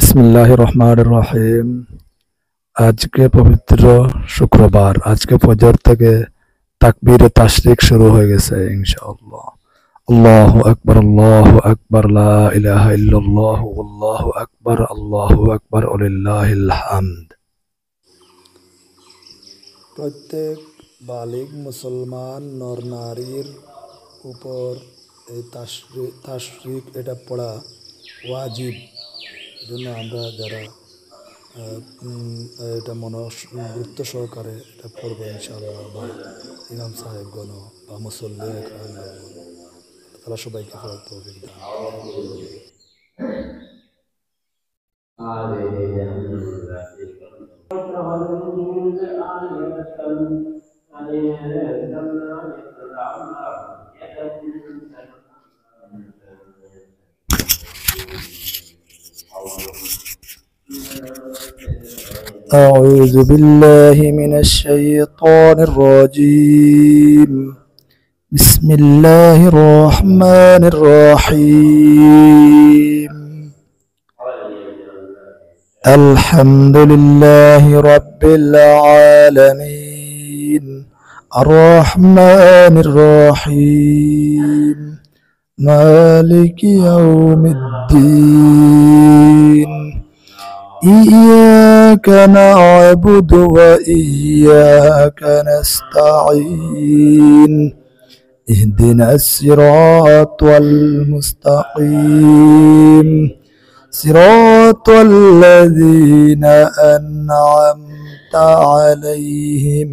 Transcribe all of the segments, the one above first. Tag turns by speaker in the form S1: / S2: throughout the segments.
S1: বিসমিল্লাহির রহমানির রহিম। আজকে পবিত্র শুক্রবার। আজকে ফজর থেকে তাকবীরে তাশরিক শুরু হয়ে গেছে ইনশাআল্লাহ। আল্লাহু আকবার, আল্লাহু আকবার, লা ইলাহা ইল্লাল্লাহু আল্লাহু আকবার, আল্লাহু আকবার ওয়ালিল্লাহিল হামদ। প্রত্যেক বালিগ মুসলমান নর নারীর উপর এই তাশরিক এটা পড়া ওয়াজিব। এজন্য আমরা যারা এটা গুরুত্ব সহকারে এটা পড়বো ইনশাআল্লাহ, বা ইমাম সাহেবগণ বা মুসল্লি একরামগণ, তারা সবাইকে পড়ার তৌফিক দান أعوذ بالله من الشيطان الرجيم. بسم الله الرحمن الرحيم. الحمد لله رب العالمين الرحمن الرحيم مالك يوم الدين إياك نعبد وإياك نستعين اهدنا الصراط المستقيم صراط الذين أنعمت عليهم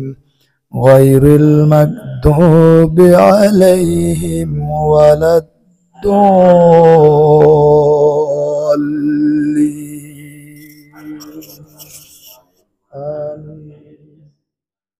S1: غير المغضوب عليهم ولا الضالين. آمين.